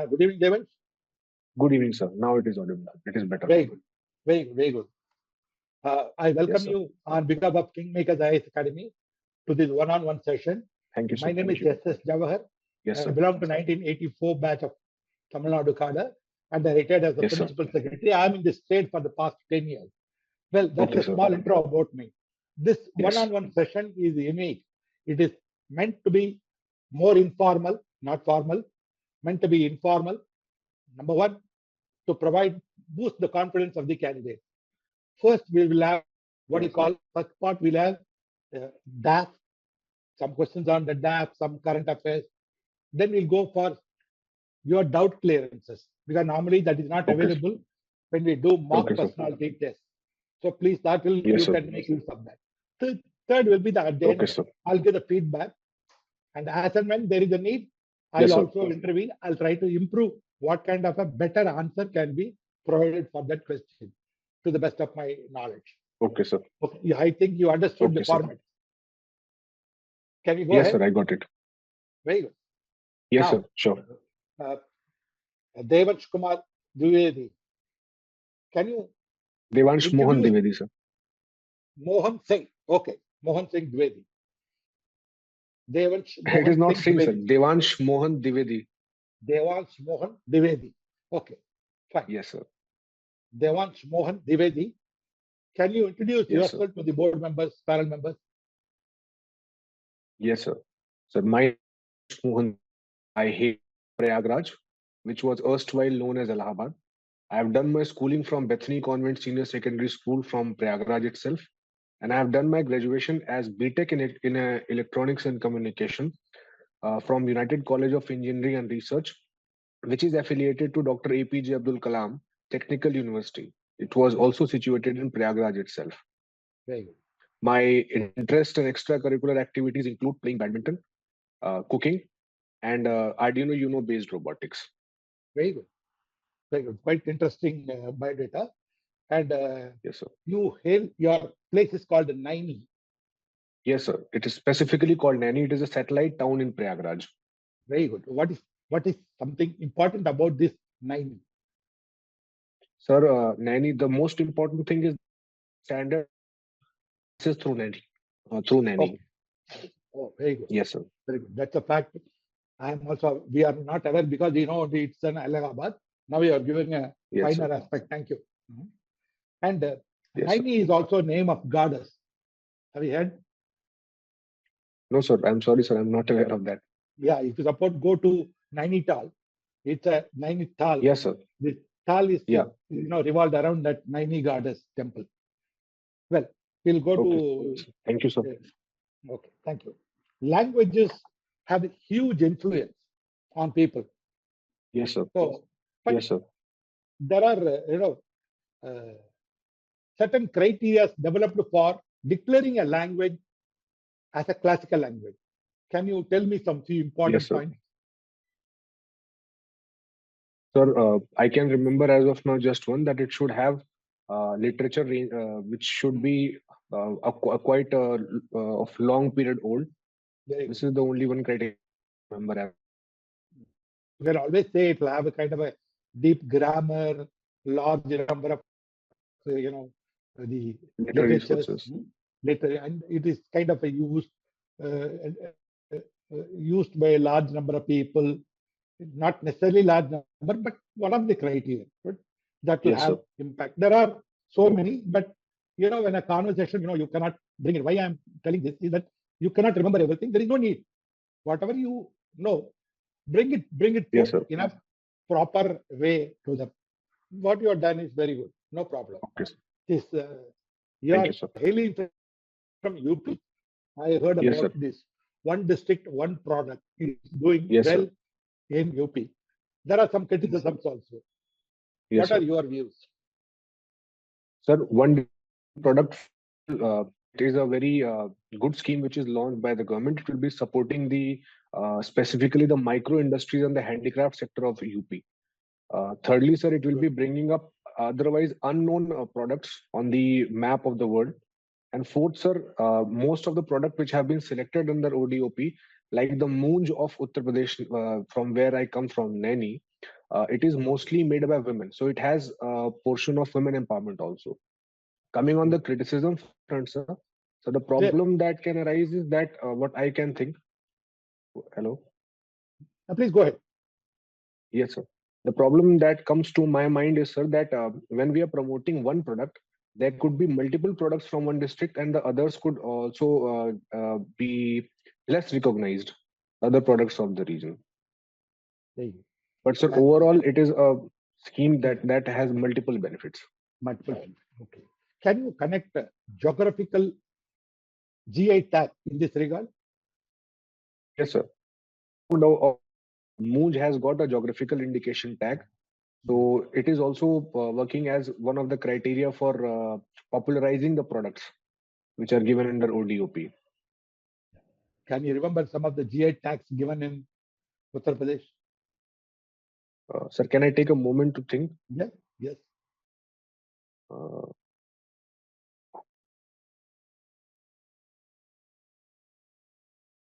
Good evening, Devansh. Good evening, sir. Now it is audible. It is better. Very good. Very good. Very good. I welcome Yes, sir. you on behalf of KingMakers IAS Academy to this one-on-one session. Thank you, sir. My name is Thank you. S.S. Jawahar. Yes, I sir. belong to 1984 batch of Tamil Nadu cadre, and I retired as the Yes, sir. principal secretary. I am in this state for the past 10 years. Well, that's Okay, a sir. small intro about me. This Yes. one-on-one session is unique. It is meant to be more informal, not formal, meant to be informal. Number one, to boost the confidence of the candidate. First, we will have what you call, first part, we'll have DAF, some questions on the DAF, some current affairs. Then we'll go for your doubt clearances, because normally that is not Okay, sir. available when we do mock Okay, sir. personality test. So please, that will, Yes, you sir. can make use of that. Third will be the at the Okay, end, sir. I'll give the feedback. And as and when there is a need, I'll Yes, sir. also intervene. I'll try to improve what kind of a better answer can be provided for that question to the best of my knowledge. Okay, sir. Okay, yeah, I think you understood Okay, the sir. format. Can you go Yes, ahead? sir. I got it. Very good. Yes, Now, sir. Sure. Devansh Kumar Dwivedi. Can you Devansh Mohan introduce Dwivedi, sir. Mohan Singh? Okay, Mohan Singh Dwivedi. Devansh It is Mohan not Singh Singh, sir. Dwivedi. Devansh Mohan Dwivedi. Devansh Mohan Dwivedi. Okay, fine. Yes, sir. Devansh Mohan Dwivedi. Can you introduce Yes, sir. yourself to the board members, panel members? Yes, sir. Sir, my name is Mohan. I hate Prayagraj, which was erstwhile known as Allahabad. I have done my schooling from Bethany Convent Senior Secondary School from Prayagraj itself, and I have done my graduation as BTech in Electronics and Communication from United College of Engineering and Research, which is affiliated to Dr. APJ Abdul Kalam Technical University. It was also situated in Prayagraj itself. Very good. My interest and extracurricular activities include playing badminton, cooking, and Arduino Uno based robotics. Very good. Very good. Quite interesting biodata. And Yes, sir. your place is called Naini. Yes, sir. It is specifically called Naini. It is a satellite town in Prayagraj. Very good. What is something important about this Naini? Sir, Naini, the most important thing is standard access through Naini. Okay. Oh, very good. Yes, sir. Very good. That's a fact. We are not aware because it's an Allahabad. Now you are giving a Yes, finer sir. aspect. Thank you. And Yes, Naini is also a name of goddess. Have you heard? No, sir. I'm sorry, sir. I'm not aware of that. Yeah, if you suppose go to Nainital, it's a Nainital. Yes, sir. The tal is Yeah. revolved around that Naini goddess temple. Well, we'll go to. Thank you, sir. Okay, thank you. Languages have a huge influence on people. Yes, sir. So, Yes, sir. there are certain criteria developed for declaring a language as a classical language. Can you tell me some few important Yes, sir. points? Sir, I can remember as of now just one, that it should have literature which should be quite of long period old. This is the only one criteria I remember. You can always say it will have a kind of a deep grammar, large number of the Literary literatures, sources. and it is kind of a used by a large number of people, not necessarily large number, but one of the criteria, right? That will Yes, have sir. impact. There are so many, but when a conversation, you cannot bring it. Why I'm telling this is that you cannot remember everything. There is no need. Whatever you know, bring it Yes, sir. in a proper way to them. What you have done is very good. No problem. Okay, sir. This you Thank are you, sir. hailing from UP. I heard Yes, about sir. this. One district, one product is doing Yes, well sir. in UP. There are some criticisms also. Yes, What sir. are your views? Sir, one product, it is a very good scheme which is launched by the government. It will be supporting the specifically the micro industries and the handicraft sector of UP. Thirdly, sir, it will be bringing up otherwise unknown products on the map of the world. And fourth, sir, most of the products which have been selected under ODOP, like the Moonj of Uttar Pradesh, from where I come from, Naini, it is mostly made by women. So it has a portion of women empowerment also. Coming on the criticism front, sir. So the problem that can arise is that what I can think. Hello. Please go ahead. Yes, sir. The problem that comes to my mind is, sir, that when we are promoting one product, there could be multiple products from one district, and the others could also be less recognized, other products of the region. But sir, overall, it is a scheme that has multiple benefits. Multiple benefits. Okay. Can you connect geographical GI tag in this regard? Yes, sir. Now, Mooj has got a geographical indication tag. So it is also working as one of the criteria for popularizing the products which are given under ODOP. Can you remember some of the GI tags given in Uttar Pradesh? Sir, can I take a moment to think? Yes, yes.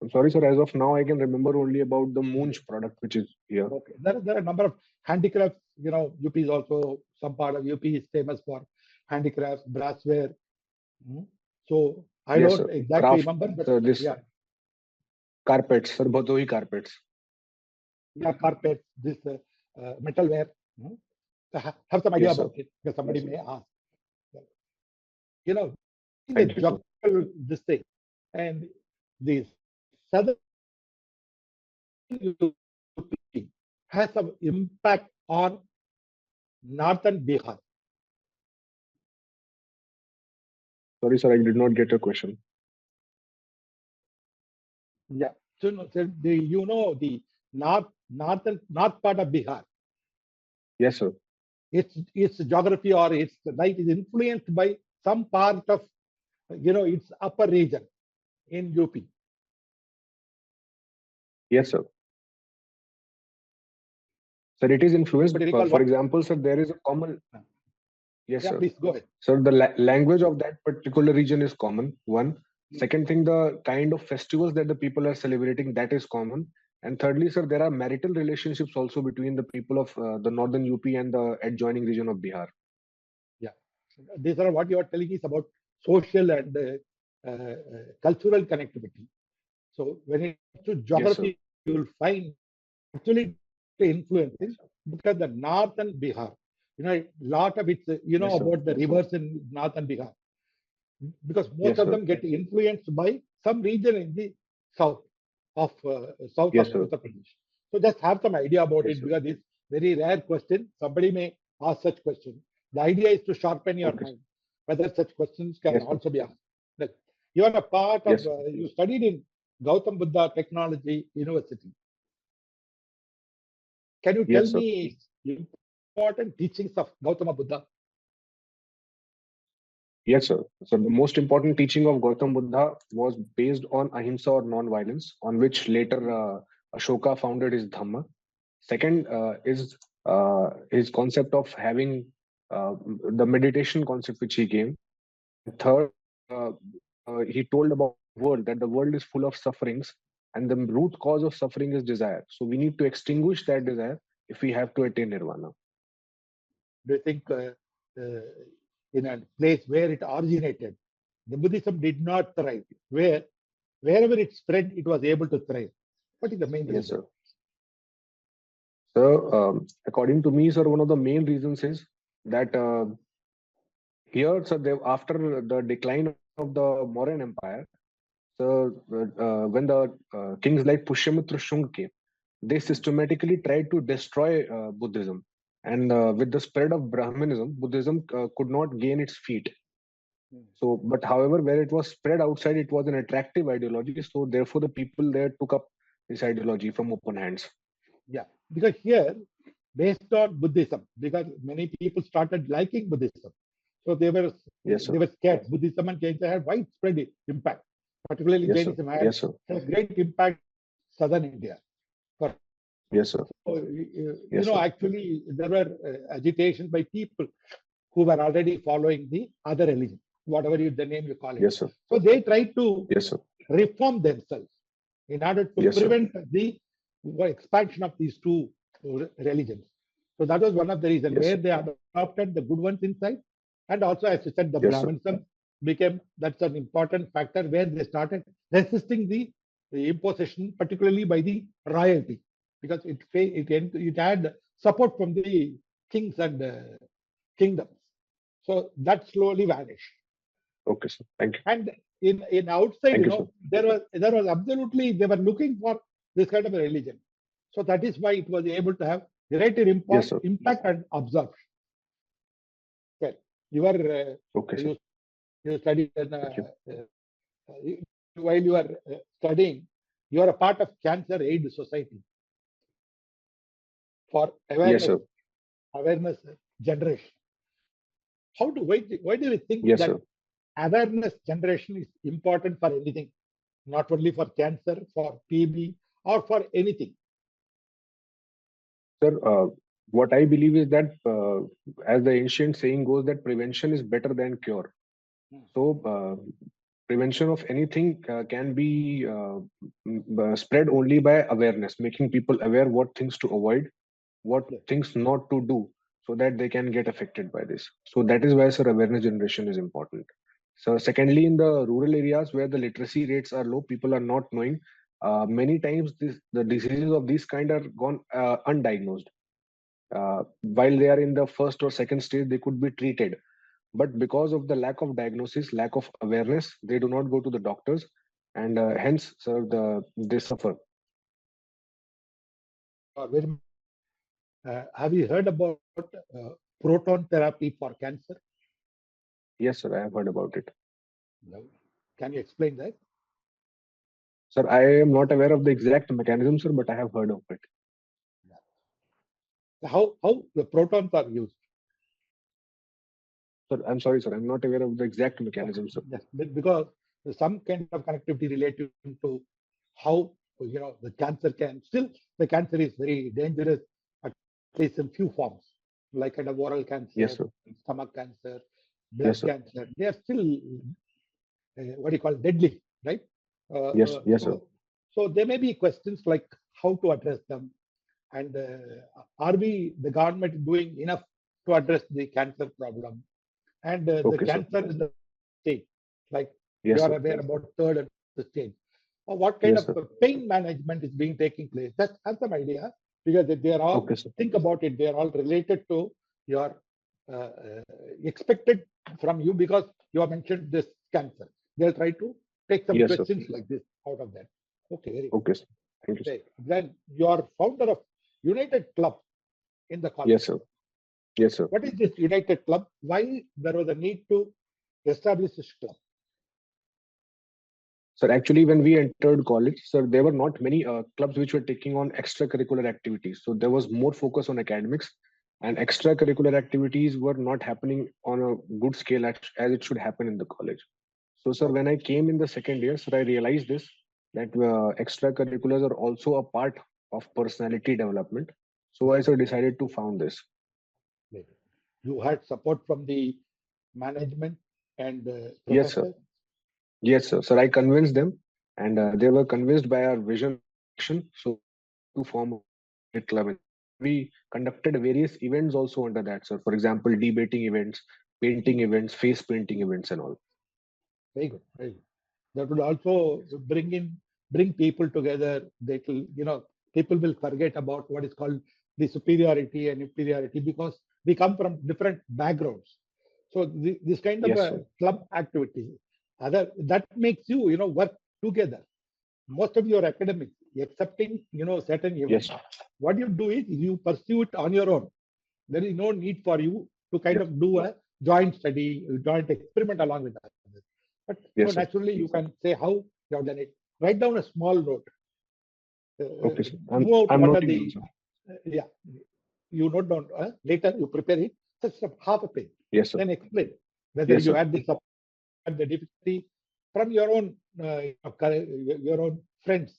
I'm sorry, sir. As of now, I can remember only about the Moonch product, which is here. Okay. There are a number of handicrafts. You know, UP is also, some part of UP is famous for handicrafts, brassware. So I Yes, don't sir. exactly Craft, remember, but this carpets, sir. Bhadoi carpets. Yeah, carpets, this metalware. Have some idea Yes, sir. about it, because somebody may ask. You know, in the Thank you, sir. geographical this thing, and the southern UP has some impact on northern Bihar. Sorry, sir. I did not get your question. Yeah. So, the north part of Bihar. Yes, sir. Its geography or its light is influenced by some part of its upper region in UP. Yes, sir. Sir, it is influenced. For example, sir, there is a common. Yes, sir. Please go ahead. Sir, the language of that particular region is common. One. Second thing, the kind of festivals that the people are celebrating, that is common. And thirdly, sir, there are marital relationships also between the people of the northern UP and the adjoining region of Bihar. Yeah, these are what you are telling is about social and cultural connectivity. So when it comes to geography, yes, you will find actually influences because the northern Bihar, lot of it's yes, about the rivers in northern Bihar, because most yes, of them get influenced by some region in the south of yes, Uttar Pradesh. So just have some idea about yes, it, because it's very rare question. Somebody may ask such question. The idea is to sharpen your mind whether such questions can also be asked. Like, you are a part of, you studied in Gautam Buddha Technology University. Can you tell me important teachings of Gautama Buddha? Yes, sir. So the most important teaching of Gautam Buddha was based on ahimsa or non-violence, on which later Ashoka founded his Dhamma. Second is his concept of having the meditation concept which he gave. Third, he told about the world, that the world is full of sufferings, and the root cause of suffering is desire. So we need to extinguish that desire if we have to attain nirvana. Do you think in a place where it originated, the Buddhism did not thrive? Wherever it spread, it was able to thrive. What is the main reason? Yes, sir. So, according to me, sir, one of the main reasons is that here, sir, after the decline of the Mauryan Empire, so when the kings like Pushyamitra Shunga came, they systematically tried to destroy Buddhism. And with the spread of Brahmanism, Buddhism could not gain its feet. So, but however, where it was spread outside, it was an attractive ideology. So, therefore, the people there took up this ideology from open hands. Yeah, because here, based on Buddhism, because many people started liking Buddhism, so they were scared. Buddhism and Jainism had widespread impact, particularly Jainism had a great impact in southern India. Yes, sir. So, actually, there were agitations by people who were already following the other religion, whatever the name you call it. Yes, sir. So they tried to yes, sir. reform themselves in order to prevent the expansion of these two religions. So that was one of the reasons Yes, where sir. they adopted the good ones inside. And also, as you said, the Yes, sir. Brahmanism became, that's an important factor where they started resisting the imposition, particularly by the royalty, because it had support from the kings and kingdoms. So that slowly vanished. Okay, sir. Thank you. And in outside, Thank you, sir. there was absolutely, they were looking for this kind of a religion. So that is why it was able to have greater Yes, sir. impact and absorption. Well, you are Okay, sir. you study in, Thank you. while you are studying, you are a part of Cancer Aid Society for Yes, awareness sir. awareness generation. Why do you think Yes, that sir. awareness generation is important for anything, not only for cancer, for TB, or for anything? Sir, what I believe is that, as the ancient saying goes, that prevention is better than cure. Hmm. So, prevention of anything can be spread only by awareness, making people aware what things to avoid, what Yes. things not to do, so that they can get affected by this. So that is why, sir, awareness generation is important. So, secondly, in the rural areas where the literacy rates are low, people are not knowing. Many times, the diseases of this kind are gone undiagnosed. While they are in the first or second stage, they could be treated, but because of the lack of diagnosis, lack of awareness, they do not go to the doctors, and hence, sir, they suffer. Very much. Have you heard about proton therapy for cancer? Yes, sir, I have heard about it. No. Can you explain that? Sir, I am not aware of the exact mechanism, sir, but I have heard of it. How the protons are used? Sir, I'm sorry, sir, I'm not aware of the exact mechanism, sir. Yes, because there's some kind of connectivity related to how the cancer can still, the cancer is very dangerous, at least in few forms, like kind of oral Yes, cancer, sir. stomach cancer, blood Yes, sir. cancer. They are still what do you call deadly, right? Uh, Yes, uh, yes, sir. so so there may be questions like how to address them, and are the government doing enough to address the cancer problem? And the Okay, sir. cancer in the state, like you Yes, are sir. aware about third and the stage. Or what kind Yes, of sir. pain management is being taking place? Just have some idea, because they are all, Okay, sir. think about it, they are all related to your expected from you, because you have mentioned this cancer. They'll try to take some Yes, sir. questions like this out of that. Okay, very good. Okay, sir. Thank you, sir. Okay. Then you are founder of United Club in the college. Yes, sir. Yes, sir. What is this United Club? Why there was a need to establish this club? Sir, actually, when we entered college, sir, there were not many clubs which were taking on extracurricular activities. So there was more focus on academics, and extracurricular activities were not happening on a good scale as it should happen in the college. So, sir, when I came in the second year, sir, I realized this, that extracurriculars are also a part of personality development. So I, sir, decided to found this. You had support from the management and Yes, sir. professors. Yes, sir. Sir, I convinced them, and they were convinced by our vision action. So to form a club. We conducted various events also under that, sir. For example, debating events, painting events, face painting events, and all. Very good. Very good. That would also bring people together. They will, people will forget about what is called the superiority and inferiority, because we come from different backgrounds. So this kind of Yes, a sir. club activity, that makes you, work together. Most of your academics, excepting certain Yes, events, sir. what you do is you pursue it on your own. There is no need for you to kind Yes. of do a joint study, joint experiment along with others. But Yes, sir. naturally, you can say how you have done it. Write down a small note. Okay, sir. Move out I'm what are noting down, the sir. yeah. You note down later. You prepare it just half a page. Yes, sir. Then explain whether Yes, you sir. had the difficulty from your own your own friends,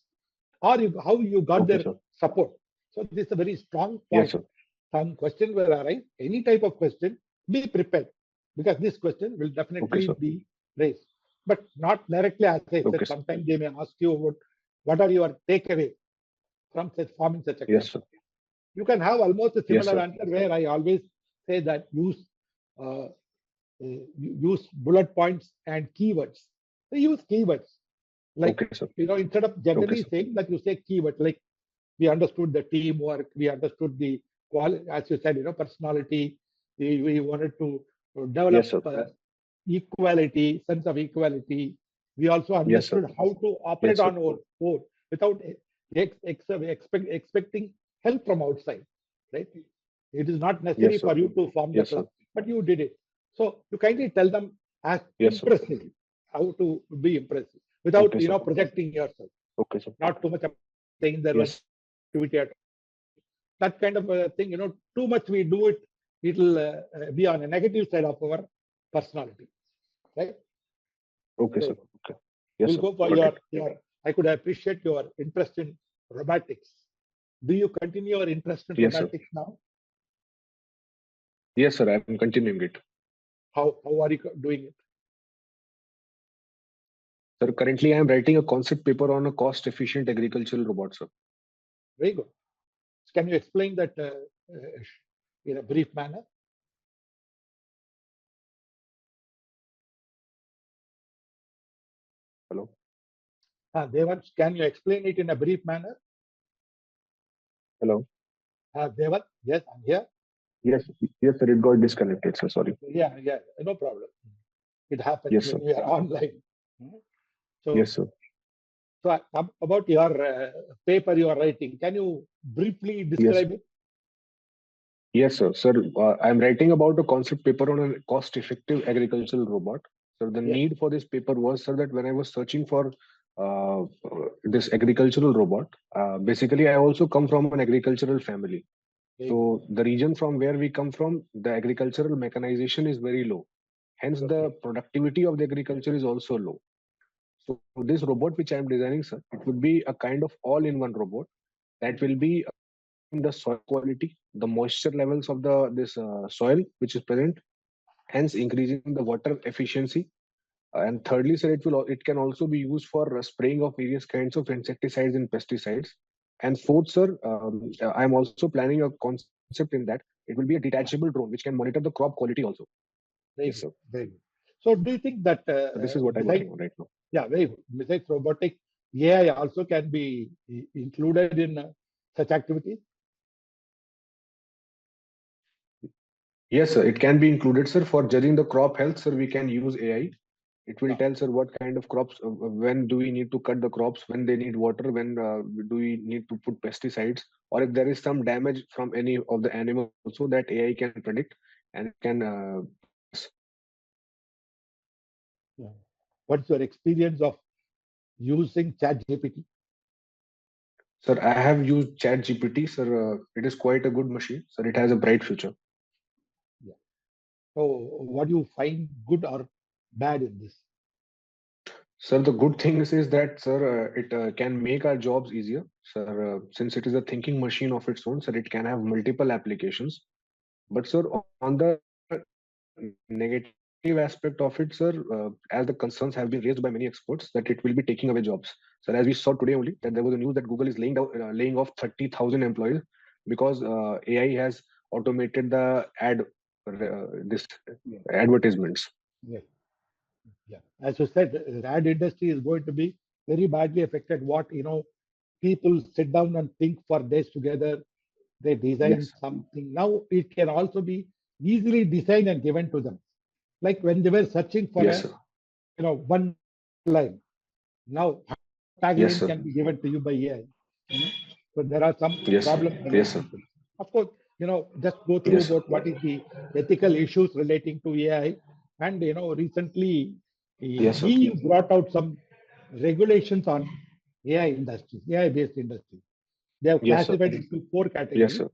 or how you got Okay, their sir. support. So this is a very strong Yes, point. sir. Some question will arise, any type of question, be prepared, because this question will Okay, definitely sir. be raised, but not directly. As I Okay, said, sir. sometimes they may ask you about what are your takeaway from such forming such a Yes, club. sir. You can have almost a Yes, similar sir. answer where I always say that use bullet points and keywords. So use keywords. Like, Okay, sir. instead of Okay, generally sir. saying that, you say keyword, like we understood the teamwork, we understood the quality, as you said, personality. We wanted to develop Yes, sir. equality, sense of equality. We also Yes, sir. understood how to operate Yes, sir. on our own without expecting help from outside, right? It is not necessary Yes, sir. for you to form the Yes, sir. club, but you did it. So you kindly tell them as Yes, sir. impressive, how to be impressive without, Okay, sir. projecting yourself. Okay, sir. Not too much about saying there was Yes. activity at that kind of a thing. Too much we do it, it'll be on a negative side of our personality, right? Okay, So sir. Okay. Yes, we'll sir. go for Got it. your. I could appreciate your interest in robotics. Do you continue your interest in Yes, sir. robotics now? Yes, sir. I'm continuing it. How are you doing it? Sir, currently I am writing a concept paper on a cost-efficient agricultural robot, sir. Very good. Can you explain that in a brief manner? Hello. Devansh, can you explain it in a brief manner? Hello. Devansh, yes, I'm here. Yes, yes, sir. It got disconnected, sir. Sorry. Yeah, no problem. It happens Yes, when sir. we are online. So, Yes, sir. about your paper you are writing, can you briefly Yes. describe it? Yes, sir. Sir, I'm writing about a concept paper on a cost-effective agricultural robot. So the Yes. need for this paper was, sir, that when I was searching for this agricultural robot, basically I also come from an agricultural family. So the region from where we come from, the agricultural mechanization is very low. Hence, the productivity of the agriculture is also low. So this robot which I'm designing, sir, it would be a kind of all-in-one robot that will be the soil quality, the moisture levels of the this soil which is present, hence increasing the water efficiency. And thirdly, sir, it can also be used for spraying of various kinds of insecticides and pesticides. And fourth, sir, I'm also planning a concept in that it will be a detachable drone which can monitor the crop quality also. Yes, sir. Very good. So do you think that So this is what I'm working on right now. yeah, very good. Besides robotic, AI also can be included in such activities? Yes, sir. It can be included, sir. For judging the crop health, sir, we can use AI. It will tell, sir, what kind of crops, when do we need to cut the crops, when they need water, when do we need to put pesticides, or if there is some damage from any of the animals, also that AI can predict and can. Yeah. What's your experience of using ChatGPT? Sir, I have used ChatGPT, sir. It is quite a good machine, sir. It has a bright future. Yeah. So what do you find good or bad in this? Sir, the good thing is that, sir, it can make our jobs easier, sir. Since it is a thinking machine of its own, sir, it can have multiple applications. But, sir, on the negative aspect of it, sir, as the concerns have been raised by many experts that it will be taking away jobs. So, as we saw today only, that there was a news that Google is laying off 30,000 employees because AI has automated the this advertisements. Yeah. Yeah. As you said, the ad industry is going to be very badly affected. People sit down and think for days together. They design Yes. something. Now it can also be easily designed and given to them. Like when they were searching for Yes, sir. one line. Now Yes, tagline sir. can be given to you by AI. So there are some Yes, sir. problems Yes, sir. relating to it. Of course, just go through Yes, sir. about what is the ethical issues relating to AI. And recently Yes, sir. EU brought out some regulations on AI industry, AI-based industry. They have Yes, sir. classified it into 4 Yes, categories. sir.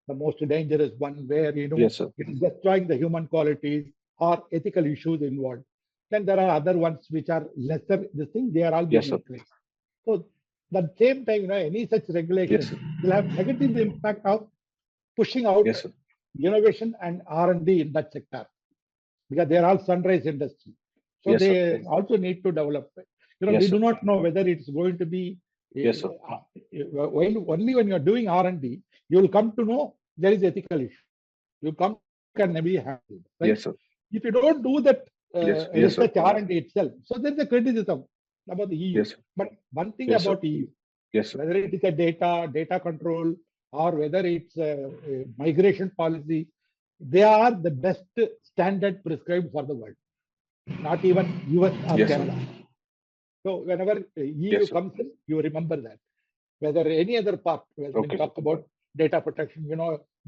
The most dangerous one where Yes, sir. it is destroying the human qualities or ethical issues involved. Then there are other ones which are lesser. This thing they are all being Yes, sir. encouraged. So at the same time, any such Yes, regulation sir. will have negative impact of pushing out Yes, sir. innovation and R&D in that sector because they are all sunrise industry. So Yes, sir. they also need to develop. We Yes, do sir. not know whether it's going to be Yes, sir. While only when you are doing R&D, you will come to know there is ethical issue. You come can be handled, right? Yes, sir. If you don't do that Yes, yes, sir. research R&D itself, so there's a criticism about the EU. Yes, sir. But one thing Yes, sir. about EU, Yes, sir. whether it is a data control, or whether it's a migration policy, they are the best standard prescribed for the world, not even US or Yes, sir. Canada. So whenever EU Yes, sir. comes in, you remember that. Whether any other part, when we Okay, talk about data protection,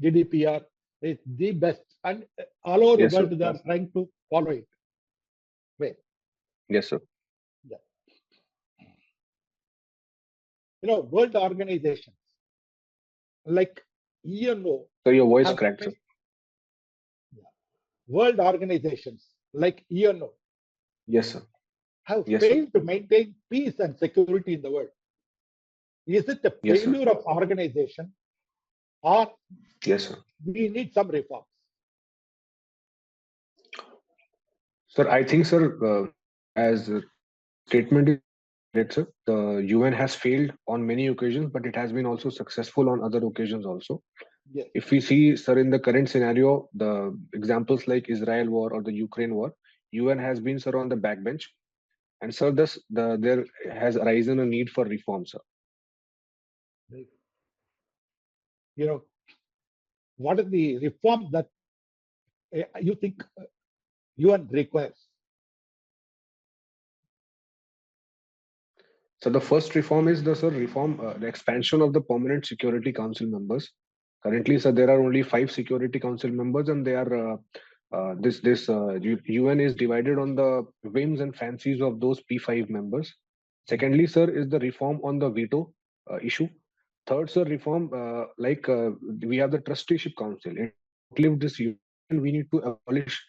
GDPR is the best, and all over yes, the sir. world they are trying to follow it. Where? Yes, sir. Yeah. World organizations like UNO So your voice have cracked, sir. world organizations like UNO Yes, sir. have Yes, sir. failed to maintain peace and security in the world. Is it a Yes, sir. failure of organization, or Yes, sir. we need some reforms? Sir, I think, sir, as a statement is correct, sir, the UN has failed on many occasions, but it has been also successful on other occasions also. Yes. If we see, sir, in the current scenario, the examples like Israel war or the Ukraine war, UN has been, sir, on the backbench. And, sir, there has arisen a need for reform, sir. What is the reform that you think UN requires? So the first reform is the expansion of the permanent Security Council members. Currently, sir, there are only 5 Security Council members, and they are UN is divided on the whims and fancies of those P5 members. Secondly, sir, is the reform on the veto issue. Third, sir, reform we have the Trusteeship Council. It outlived this UN, we need to abolish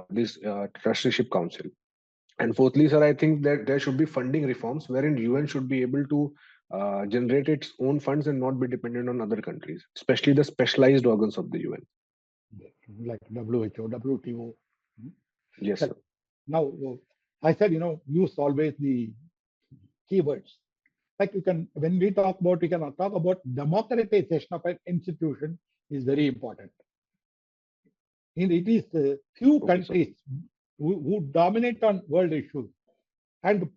this Trusteeship Council. And fourthly, sir, I think that there should be funding reforms wherein UN should be able to generate its own funds and not be dependent on other countries, especially the specialized organs of the UN. Like WHO, WTO. Yes, sir. Now, I said, use always the keywords. Like when we talk about, we can talk about democratization of an institution is very important. And it is few countries who dominate on world issues and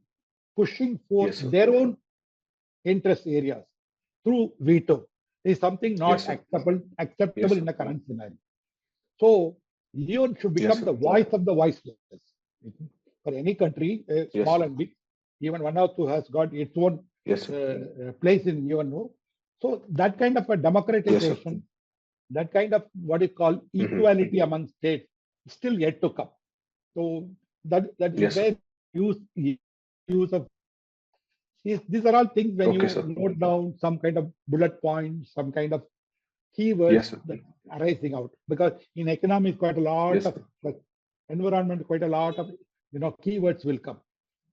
pushing for their own interest areas through veto is something not acceptable in the current scenario. So UN should become the voice of the voiceless. For any country, small and big, even one or two has got its own place in UNO. So that kind of a democratization, that kind of what is called equality among states, is still yet to come. So that is where use of these are all things when you note down some kind of bullet points, some kind of keywords that are arising out. Because in economics, quite a lot of environment, quite a lot of keywords will come.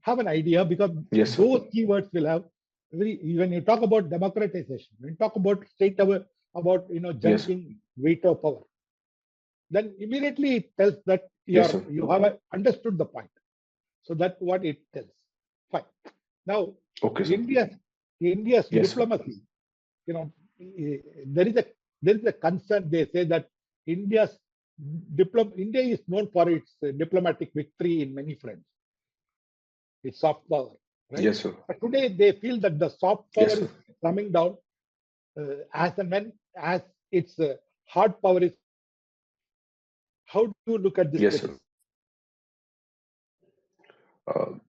Have an idea, because those keywords will have when you talk about democratization, when you talk about about junking veto power, then immediately it tells that you have understood the point. So that's what it tells. Fine. Now, India's diplomacy, there is a concern. They say that India is known for its diplomatic victory in many fronts. It's soft power, right? Yes, sir. But today they feel that the soft power is coming down as and when as its hard power is. How do you look at this? Yes, sir.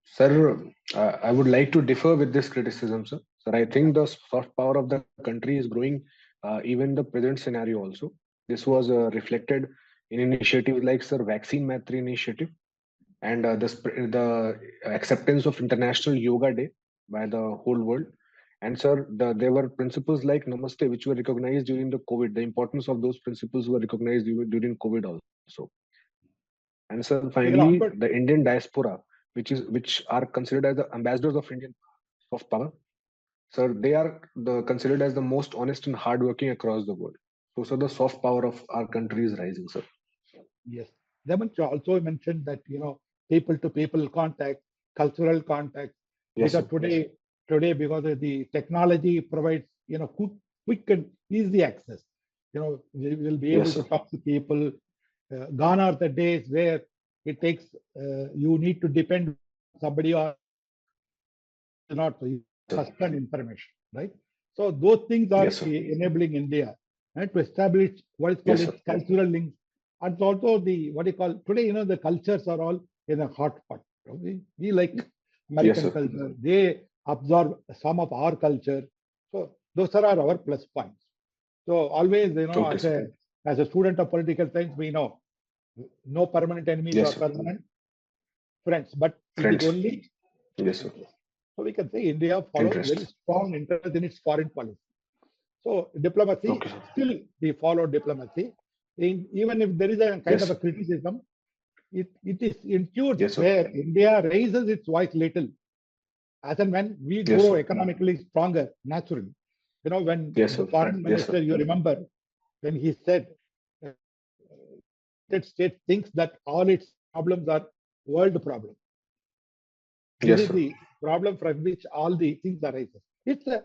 Sir, I would like to differ with this criticism, sir. Sir, I think the soft power of the country is growing, even the present scenario also. This was reflected in initiatives like, sir, Vaccine Matri initiative, and the acceptance of International Yoga Day by the whole world. And, sir, there were principles like Namaste, which were recognized during the COVID. The importance of those principles were recognized during COVID also. And, sir, finally, the Indian diaspora, which are considered as the ambassadors of Indian soft power. Sir, they are considered as the most honest and hardworking across the world. So, sir, the soft power of our country is rising, sir. Yes. Devansh also mentioned that, people to people contact, cultural contact. Yes, because today because of the technology provides, quick and easy access. We will be able Yes, to sir. talk to people. Gone are the days where it takes, you need to depend on somebody or not first-hand information, right? So those things are Yes, sir. enabling India to establish what is called Yes, sir. its cultural links, and also the what you call today. The cultures are all in a hot pot. We like Yes, American sir. culture. They absorb some of our culture. So those are our plus points. So always, Okay, sir. as a student of political science, we know no permanent enemies Yes, or sir. permanent friends, but it is Friends. only Yes, sir. interest. So we can say India follows very Interest. strong interest in its foreign policy. So diplomacy, Okay, sir. still we follow diplomacy. Even if there is a kind Yes, of a sir. criticism, it is includes Yes, sir. where India raises its voice little, as and when we Yes, grow sir. economically stronger naturally. When Yes, the sir. foreign Yes, minister, sir. you remember, when he said, uh, United States thinks that all its problems are world problems. This Yes, is sir. the problem from which all the things arise. It's a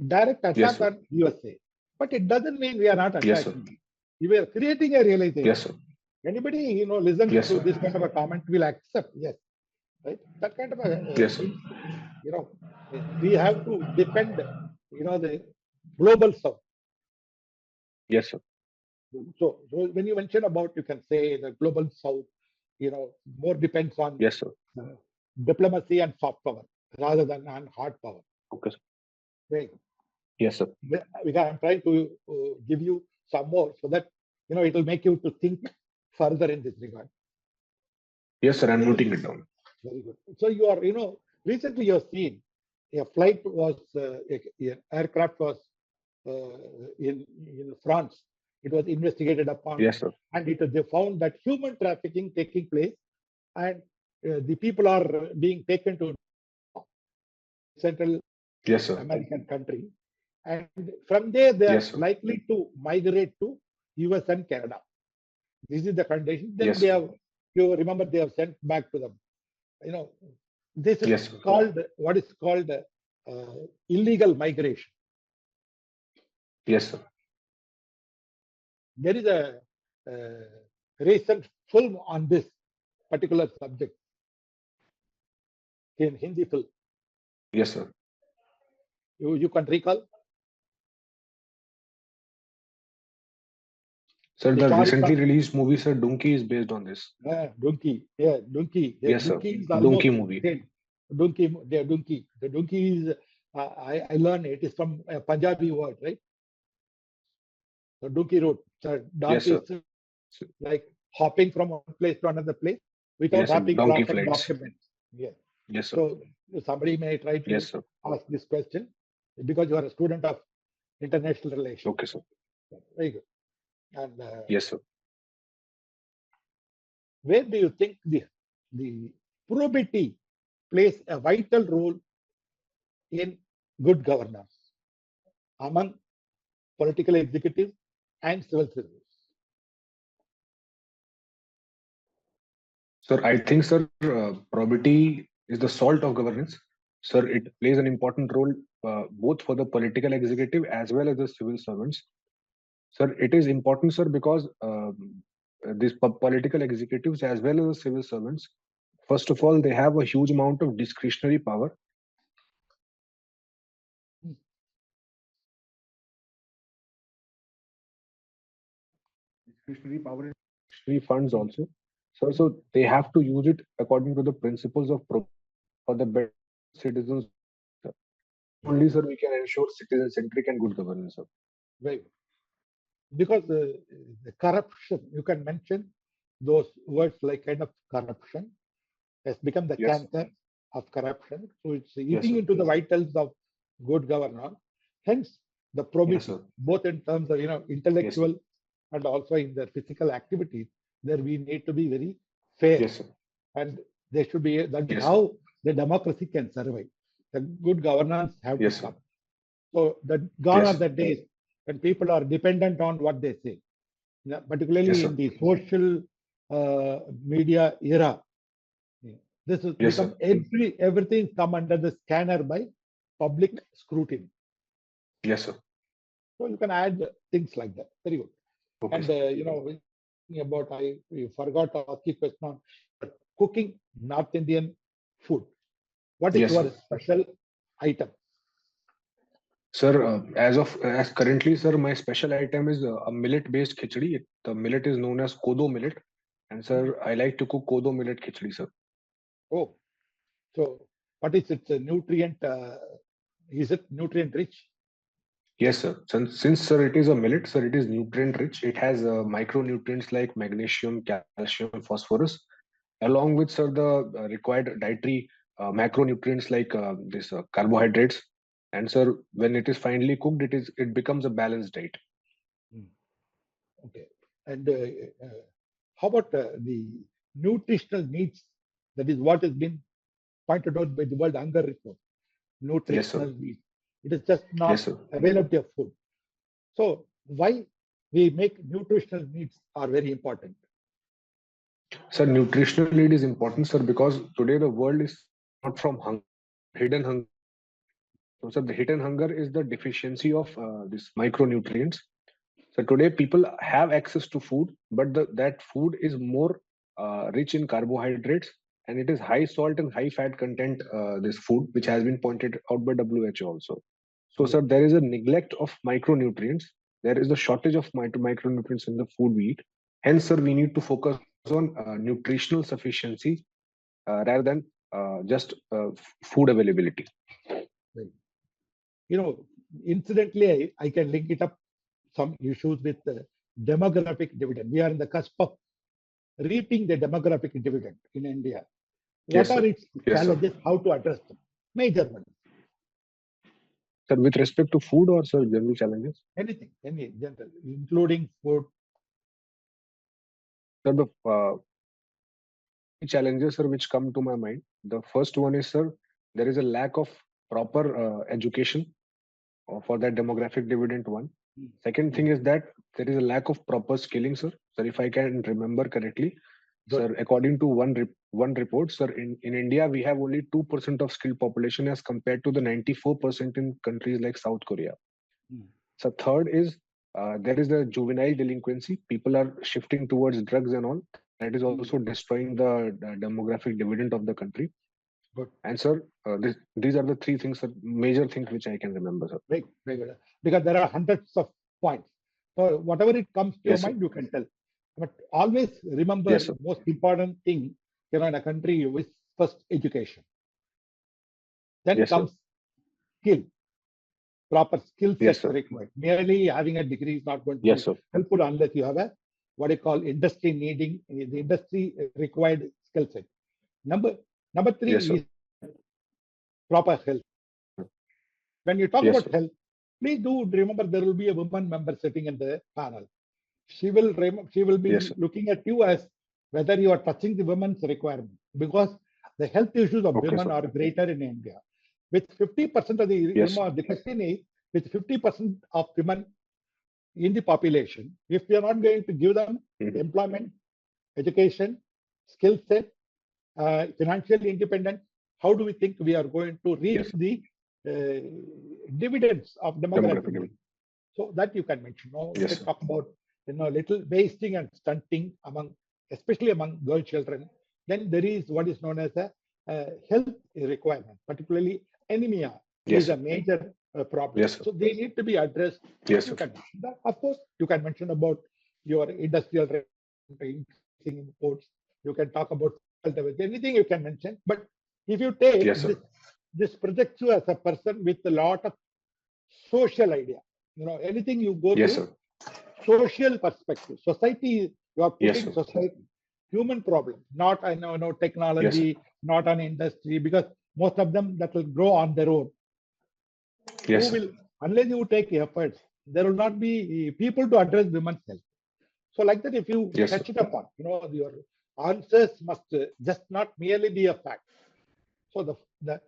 direct Yes, attack sir. on USA, but it doesn't mean we are not Yes, sir. attacking. We are creating a Yes, realization. sir. Anybody listens Yes, to sir. this kind of a comment will accept, yes, right? That kind of a Yes, sir. things, you know, we have to depend, the global south. Yes, sir. So when you mention about, you can say the global south, more depends on Yes, sir. uh, diplomacy and soft power rather than on hard power. Okay, sir. Right? Yes, sir. I'm trying to give you some more so that it will make you to think further in this regard. Yes, sir. I'm noting it down. Very good. So you are, recently you have seen a flight was, an aircraft was in France. It was investigated upon, Yes, sir. and they found that human trafficking taking place, and the people are being taken to Central Yes, sir. American country, and from there they are Yes, sir. likely to migrate to US and Canada. This is the condition. Then Yes, they sir. have, you remember, they have sent back to them. You know, this is Yes, sir. called what is called illegal migration. Yes, sir. There is a recent film on this particular subject in Hindi film. Yes, sir. You can recall Sir, the the Shah Rukh recently Khan, released movie, sir, Donkey, is based on this. Donkey. Yeah, Donkey. The Yes, sir. Donkey is Donkey almost movie. same. Donkey. The Donkey. The Donkey is. I learned it is from a Punjabi word, right? The Donkey road. So Yes, donkey sir. is like hopping from one place to another place without Yes, sir. having Donkey proper flights. documents. Yeah. Yes, sir. So somebody may try Yes, to sir. ask this question because you are a student of international relations. Okay, sir. Very good. And Yes, sir. where do you think the probity plays a vital role in good governance among political executives and civil servants? Sir, I think, sir, probity is the salt of governance. Sir, it plays an important role both for the political executive as well as the civil servants. Sir, it is important, sir, because these political executives as well as the civil servants, first of all, they have a huge amount of discretionary power. Discretionary power and discretionary funds also. So they have to use it according to the principles of for the better citizens. Sir. Only, sir, we can ensure citizen-centric and good governance, sir. Right. Because the corruption, you can mention those words like kind of corruption has become the Yes. cancer of corruption. So it's Yes, eating sir. into the vitals of good governance. Hence, the probity, Yes, sir. both in terms of Yes, intellectual and also in their physical activities, there we need to be very fair, yes, sir. and they should be. That is Yes, how sir. the democracy can survive. The good governance have to Yes, sir. come. So that gone are Yes. the days when people are dependent on what they say. Particularly Yes, in sir. the social media era. This has Yes, sir. become everything come under the scanner by public scrutiny. Yes, sir. So you can add things like that. Very good. Okay, And sir. about I forgot to ask you a question on cooking North Indian food. What is Yes, your sir. special item? Sir, as currently, sir, my special item is a millet-based khichdi. The millet is known as kodo millet, and sir, I like to cook kodo millet khichdi, sir. Oh, so what is its nutrient? Is it nutrient rich? Yes, sir. Since sir, it is a millet, sir, it is nutrient rich. It has micronutrients like magnesium, calcium, phosphorus, along with sir the required dietary macronutrients like this carbohydrates. And sir, when it is finely cooked, it becomes a balanced diet. Hmm. Okay. And how about the nutritional needs? That is what has been pointed out by the World Hunger Report. Yes, sir. Nutritional needs. It is just Yes, not sir. availability of food. So why we make nutritional needs are very important. Sir, nutritional need is important, sir, because today the world is not from hunger, hidden hunger. So, sir, the hidden hunger is the deficiency of these micronutrients. So today people have access to food, but that food is more rich in carbohydrates, and it is high salt and high fat content. This food, which has been pointed out by WHO also. So, Good. sir, there is a neglect of micronutrients. There is a shortage of micronutrients in the food we eat. Hence, sir, we need to focus on nutritional sufficiency rather than just food availability. Right. Incidentally, I can link it up some issues with demographic dividend. We are in the cusp of reaping the demographic dividend in India. Yes, What sir. are its Yes, sir. challenges? How to address them? Major ones. Sir, with respect to food or sir, general challenges? Anything, any general, including food. Sir, the challenges, sir, which come to my mind. The first one is, sir, there is a lack of proper education for that demographic dividend one. Second thing is that there is a lack of proper skilling, sir. Sir, if I can remember correctly, Good. sir, according to one report, sir, in India, we have only 2% of skilled population as compared to the 94% in countries like South Korea. So third is there is the juvenile delinquency. People are shifting towards drugs and all. That is also destroying the demographic dividend of the country. Good. And sir, these are the three things, sir, major things which I can remember, sir. Very, very good. Because there are hundreds of points. So whatever it comes to your Yes, sir. mind, you can tell. But always remember, Yes, sir. most important thing, in a country is first education. Then Yes, sir. comes skill. Proper skill Yes, sets sir. required. Merely having a degree is not going to Yes, sir. helpful unless you have a what you call industry needing the industry required skill set. Number three Yes, sir. is proper health. When you talk Yes, about sir. health, please do remember there will be a woman member sitting in the panel. She will be Yes, sir. looking at you as whether you are touching the women's requirement, because the health issues of Okay, women sir. are greater in India. With 50% of the Yes, sir. the question is, with 50% of women in the population, if we are not going to give them employment, education, skill set, financial independence, how do we think we are going to reap Yes, the dividends of demographic? demographic. So that you can mention. You Yes, can sir. talk about little wasting and stunting especially among girl children. Then there is what is known as a health requirement, particularly anemia Yes, is sir. a major problem. Yes, sir. So they need to be addressed. Yes, You sir. can mention that. Of course, you can mention about your industrial increasing imports. You can talk about anything you can mention. But if you take Yes, sir. this projects you as a person with a lot of social idea. Anything you go Yes, to sir. social perspective. Society, you are Yes, putting sir. society, human problem, not I know no Yes, sir. technology, not an industry, because most of them that will grow on their own. Yes, Who sir. will, unless you take efforts, there will not be people to address women's health. So like that, if you Yes, touch sir. it upon, your answers must just not merely be a fact. So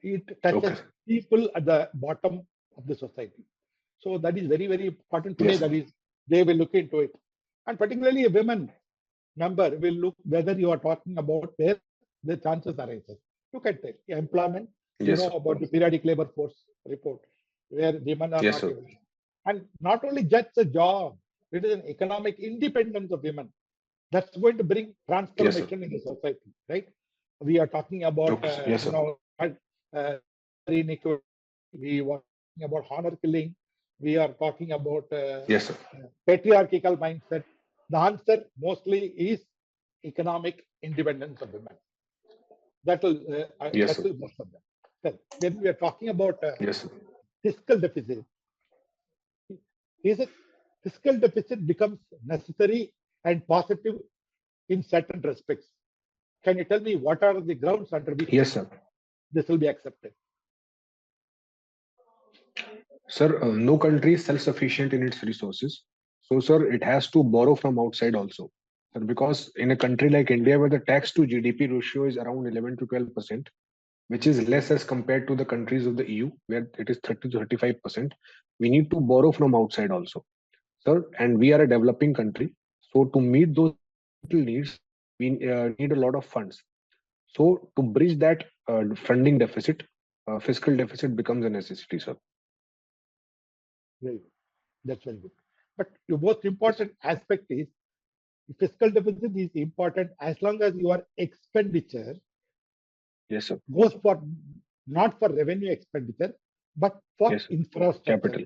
it touches Okay. people at the bottom of the society. So that is very, very important today. Yes, sir. That is, they will look into it. And particularly a women member will look whether you are talking about where the chances arises. You can tell employment, You know about the periodic labor force report, where women are Yes, not sir. able. And not only just a job, it is an economic independence of women. That's going to bring transformation in the society, right? We are talking about, Yes, sir. inequality. We were talking about honor killing. We are talking about Yes, sir. patriarchal mindset. The answer mostly is economic independence of women. That will Yes, that sir. will most of them. Then when we are talking about Yes, sir. fiscal deficit, is it fiscal deficit becomes necessary and positive in certain respects. Can you tell me what are the grounds under which Yes, sir. this will be accepted? Sir, no country is self-sufficient in its resources. So, sir, it has to borrow from outside also. Sir, because in a country like India, where the tax to GDP ratio is around 11 to 12%, which is less as compared to the countries of the EU, where it is 30 to 35%, we need to borrow from outside also, sir. And we are a developing country. So, to meet those needs, we need a lot of funds. So, to bridge that funding deficit, fiscal deficit becomes a necessity, sir. Very good. That's very good. But the most important aspect is fiscal deficit is important as long as your expenditure Yes, sir. goes for not for revenue expenditure, but for Yes, sir. infrastructure Capital.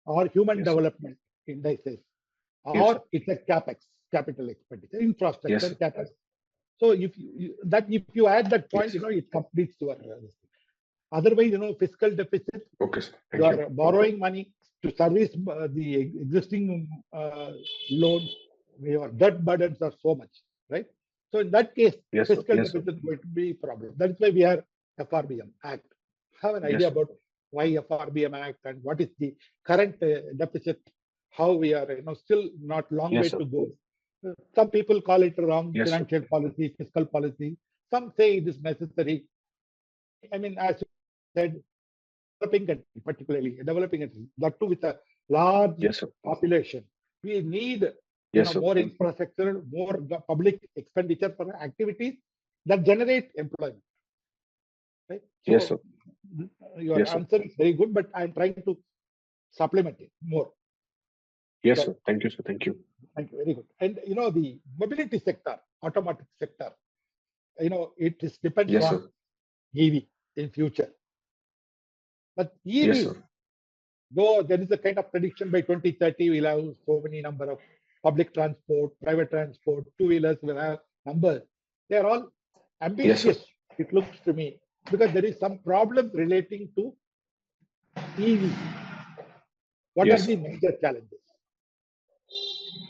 or human Yes, sir. development indices, Yes, sir. or it's a capex, capital expenditure, Yes, infrastructure, sir. capex. So if if you add that point, Yes. it completes your. Otherwise, fiscal deficit, Okay, sir. you Thank are you. borrowing money to service the existing loans. Your debt burdens are so much, right? So in that case, Yes, sir. fiscal Yes, sir. deficit is going to be a problem. That's why we have FRBM Act. Have an Yes, idea sir. about why FRBM Act and what is the current deficit, how we are, still not long way Yes, sir. to go. Some people call it wrong Yes, sir. financial policy, fiscal policy. Some say it is necessary. I mean, as you said, developing country, particularly developing country, that too with a large Yes, sir. population. We need, Yes, sir. more infrastructure, more public expenditure for activities that generate employment. Right? Yes, sir. So your Yes, sir. answer is very good, but I'm trying to supplement it more. Yes, So, sir. Thank you, sir. Thank you. thank you, very good. And the mobility sector, automotive sector, it is depends Yes, on sir. EV in future. But Yes, EV, sir. though there is a kind of prediction by 2030, we'll have so many number of public transport, private transport, two-wheelers will have numbers. They are all Yes, sir. ambitious, it looks to me, because there is some problem relating to EV. What are Yes, the sir. major challenges?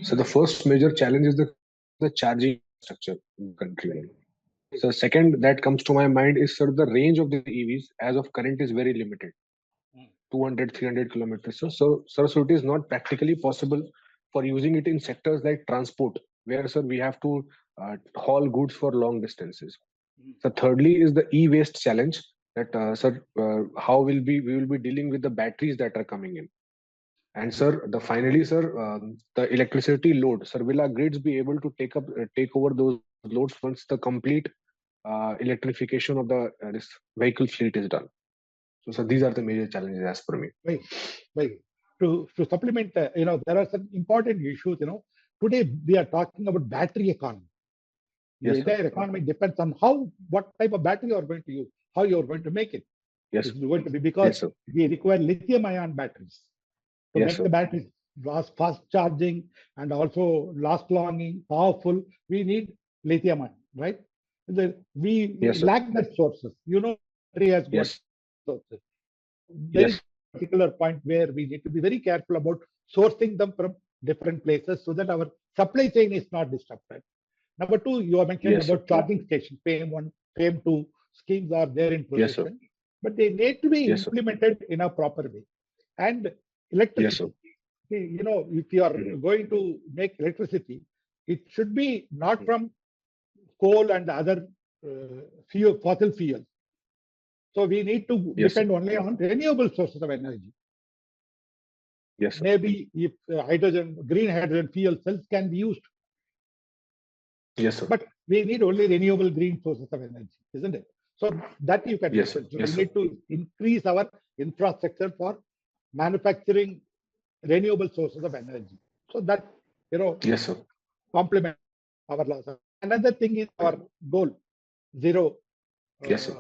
So the first major challenge is the charging structure in the country. So second that comes to my mind is, sir, the range of the EVs as of current is very limited. 200, 300 kilometers. So it is not practically possible for using it in sectors like transport, where, sir, we have to haul goods for long distances. So thirdly is the e-waste challenge that, sir, how we will be dealing with the batteries that are coming in. And sir, finally, sir, the electricity load, sir, will our grids be able to take over those loads once the complete electrification of the this vehicle fleet is done? So these are the major challenges as per me. Right. To supplement, there are some important issues. Today we are talking about battery economy. The Yes, entire economy depends on what type of battery you are going to use, how you are going to make it. yes, It's going to be because yes, sir. we require lithium-ion batteries to Yes, make sir. the batteries fast charging and also last longing, powerful. We need lithium-ion, right? We Yes, sir. lack that sources. Battery has got Yes, sources. There is yes, a particular point where we need to be very careful about sourcing them from different places so that our supply chain is not disrupted. Number two, you have mentioned yes, sir. about charging station, FAME 1, FAME 2 schemes are there in Yes, sir. possession, but they need to be Yes, sir. implemented in a proper way. And Yes, sir. electricity, if you are Mhm. going to make electricity, it should be not from coal and other fossil fuels. So we need to Yes, sir. depend only on renewable sources of energy. Yes, sir. Maybe if green hydrogen fuel cells can be used, Yes, sir. but we need only renewable green sources of energy, isn't it? So that you can Yes, listen. So yes, we sir. need to increase our infrastructure for manufacturing renewable sources of energy. So that, Yes, sir. complement our laws. Another thing is our goal, zero Yes, sir.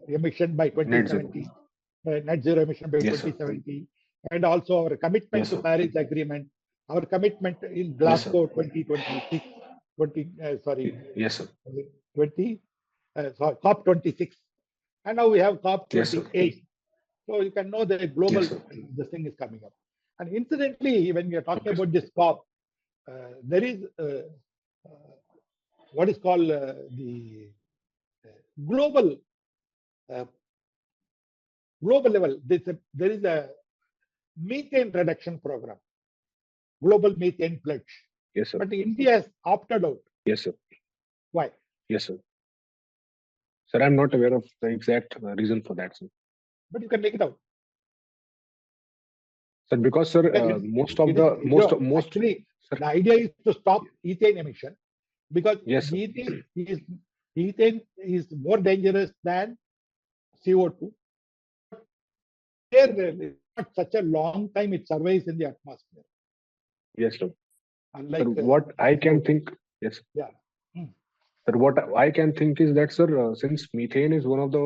emission by Net zero. 2070, net zero emission by Yes, sir. 2070, and also our commitment Yes, to sir. Paris Agreement, our commitment in Yes, sir. Glasgow 2026, 20, Yes, sir. 20, COP 26, and now we have COP Yes, sir. 28. So you can know the global, Yes, sir. this thing is coming up. And incidentally, when we are talking Okay, sir. about this COP, there is what is called the global uh, global level. There is a methane reduction program, global methane pledge. Yes, sir. But India has opted out. Yes, sir. Why? Yes, sir. Sir, I'm not aware of the exact reason for that, sir. But you can make it out. Sir, because sir, Because most of it the is, actually, sir, the idea is to stop ethane emission, because yes, sir. ethane is more dangerous than CO2. There, not such a long time it survives in the atmosphere. Yes, sir. Sir, Unlike what I can CO2. think, yes, Yeah. Hmm. sir, what I can think is that, sir, since methane is one of the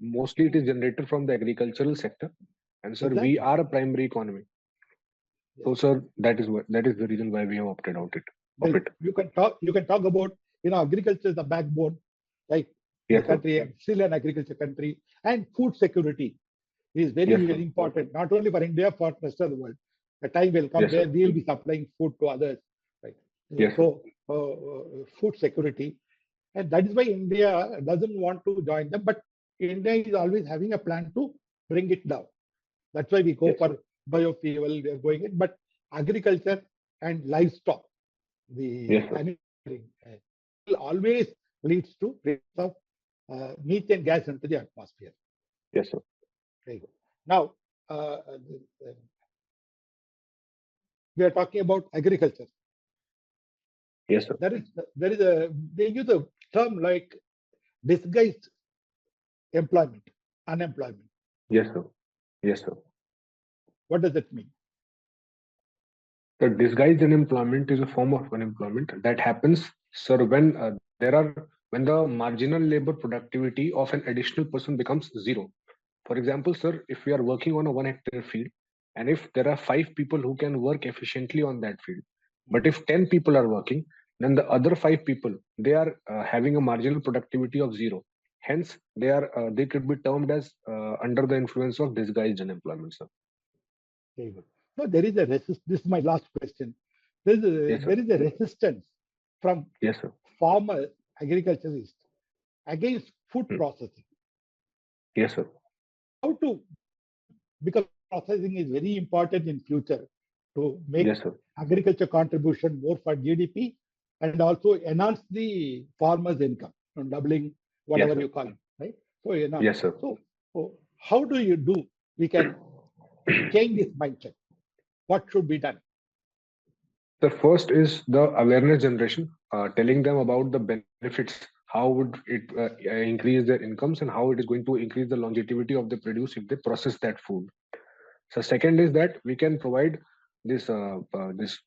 mostly it is generated from the agricultural sector, and sir, we Exactly. are a primary economy. So, Yes. sir, that is the reason why we have opted out of it. You can talk about, agriculture is the backbone, like the Yes, sir. country, still an agriculture country, and food security is very, Yes, sir. very important, not only for India, for the rest of the world. The time will come Yes, sir. where we will be supplying food to others, right? Yes, sir. So, food security, and that is why India doesn't want to join them, but India is always having a plan to bring it down. That's why we go Yes, for sir. biofuel, we are going in, but agriculture and livestock, Yes, the sir. animal will always leads to release of methane gas into the atmosphere. Yes, sir. There you go. Now, we are talking about agriculture. Yes, sir. There is a, they use a term like disguised employment, unemployment. Yes, sir. Yes, sir. What does it mean? The disguised unemployment is a form of unemployment that happens, sir, when the marginal labor productivity of an additional person becomes zero. For example, sir, if we are working on a 1 hectare field, and if there are 5 people who can work efficiently on that field, but if 10 people are working, then the other 5 people they are having a marginal productivity of zero. Hence, they could be termed as under the influence of disguised unemployment, sir. Very good. No, there is a resist. This is my last question. There is Yes, sir. there is a resistance from Yes, sir. farmer agriculturists against food Hmm. processing. Yes, sir. How to, because processing is very important in future to make Yes, sir. agriculture contribution more for GDP and also enhance the farmer's income, doubling Yes, whatever sir. you call it, right? So Yes, sir. so how do you do? We can change this mindset. What should be done? The first is the awareness generation, telling them about the benefits, how would it increase their incomes, and how it is going to increase the longevity of the produce if they process that food. So second is that we can provide this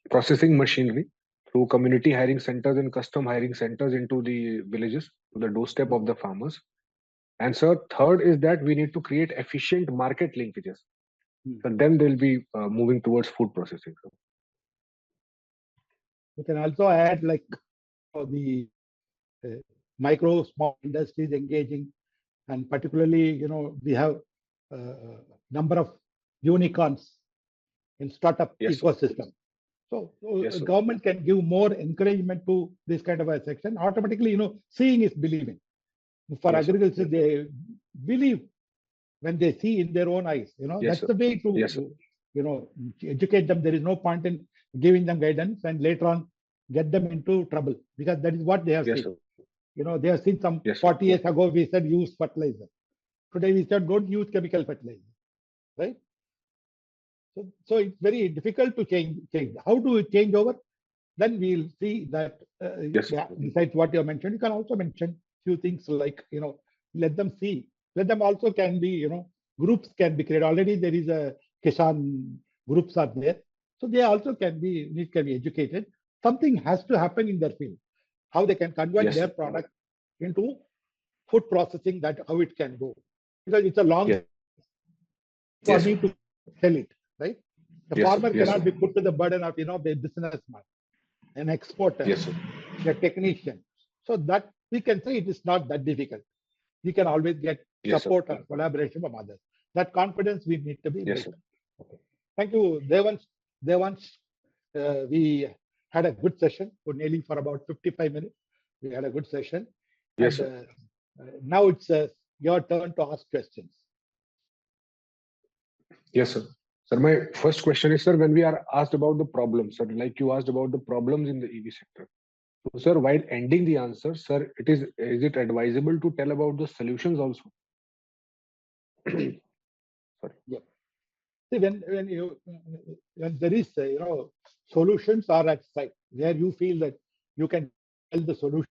processing machinery through community hiring centers and custom hiring centers into the villages, to the doorstep of the farmers. And so third is that we need to create efficient market linkages. So then they'll be moving towards food processing. So, We can also add like the micro small industries engaging, and particularly we have number of unicorns in startup yes, sir. ecosystem. So Yes, sir. government can give more encouragement to this kind of a section. Automatically, seeing is believing. For Yes, sir. agriculture, they believe when they see in their own eyes. Yes, That's sir. the way Yes, sir. to educate them. There is no point in giving them guidance and later on get them into trouble, because that is what they have Yes, seen. sir. They have seen some Yes, sir. 40 years ago, we said use fertilizer. Today we said don't use chemical fertilizer, right? So it's very difficult to change. How do we change over? Then we'll see that Yes, sir. besides what you mentioned, you can also mention few things like let them see. Let them also can be, groups can be created. Already there is a Kishan groups are there. So they also can be educated. Something has to happen in their field. How they can convert Yes, their sir. product into food processing, that how it can go. Because it's a long Yes. for Yes, me sir. to sell it, right? The Yes, sir. farmer Yes, cannot sir. be put to the burden of, the businessman, an exporter, Yes, sir. a technician. So that we can say it is not that difficult. We can always get Yes, sir. support or collaboration from others. That confidence we need to be Yes, built. sir. Okay. Thank you, Devansh. Devansh, we had a good session for nearly for about 55 minutes. We had a good session. Yes, And sir. now it's your turn to ask questions. Yes, sir. Sir, my first question is, sir, when we are asked about the problems, sir, like you asked about the problems in the EV sector. So, sir, while ending the answer, sir, is it advisable to tell about the solutions also? Sorry. Yeah. See, when there is, solutions are at site where you feel that you can tell the solution,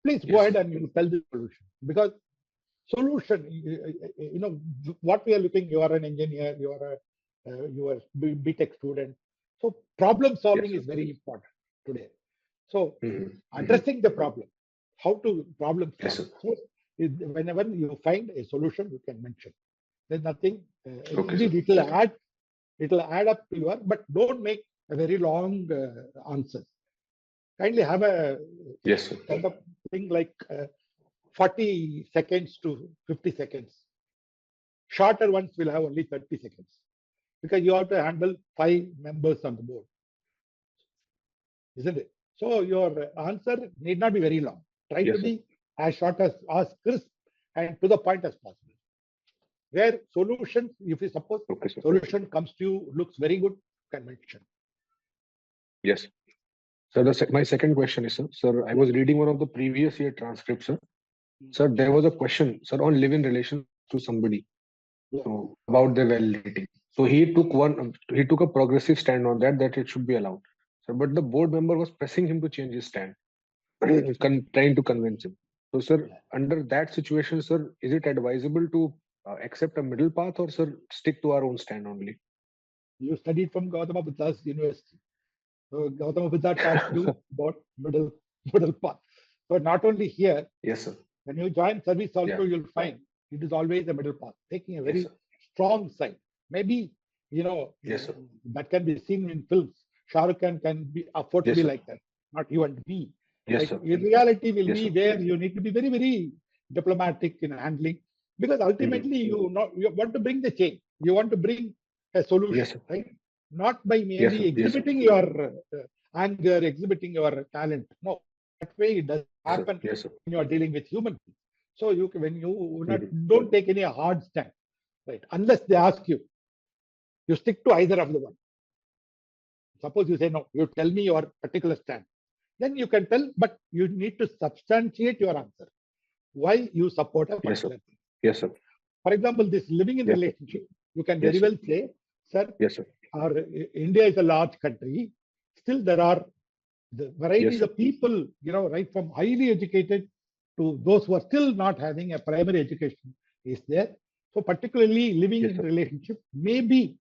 please go Yes, ahead sir. and you tell the solution, because solution, what we are looking, you are an engineer, you are BTech student. So problem Yes, solving sir. is very important today. So Mm-hmm. addressing the problem, how to problem Yes, solve. sir. So whenever you find a solution, you can mention. There's nothing. Okay, sir. Indeed, it'll add up to your, but don't make a very long answer. Kindly have a Yes, sir. kind of thing like 40 seconds to 50 seconds. Shorter ones will have only 30 seconds, because you have to handle 5 members on the board, isn't it? So your answer need not be very long. Try to Yes, sir. be as crisp and to the point as possible. Where solutions, if you suppose Okay, sir. solution comes to you, looks very good, can mention. Yes. Sir, my second question is, sir, I was reading one of the previous year transcripts, sir. Sir, there was a question, sir, on live-in relation to somebody, Yeah. so about the validating. So he took a progressive stand on that it should be allowed. So, but the board member was pressing him to change his stand, trying to convince him. So, sir, Yeah. under that situation, sir, is it advisable to accept a middle path, or sir, stick to our own stand only? You studied from Gautama Buddha's university. So Gautama Buddha taught you about middle path. So not only here, Yes, sir. when you join service Yeah. also, you'll find it is always a middle path, taking a Yes, very sir. strong side. Maybe, Yes, sir. that can be seen in films. Shah Rukh Khan can be afford to Yes, be sir. like that, not you and me. Yes, Right? sir. In reality, will Yes, be sir. where you need to be very, very diplomatic in handling, because ultimately you want to bring the change. You want to bring a solution, Yes, sir. right? Not by Yes, merely sir. Yes, sir. exhibiting your anger, exhibiting your talent. No, that way it doesn't Yes, sir. happen Yes, sir. when you are dealing with human beings. So when you Mhm. don't take any hard stand, right? Unless they ask you, you stick to either of the one. Suppose you say no, you tell me your particular stand. Then you can tell, but you need to substantiate your answer. Why you support a Yes, sir. particular thing. Yes, sir. For example, this living in Yes, sir. relationship, you can Yes, very sir. well say, sir, Yes, sir. our India is a large country. Still, there are the Yes, varieties sir. of people, right from highly educated to those who are still not having a primary education is there. So particularly living Yes, in sir. relationship may be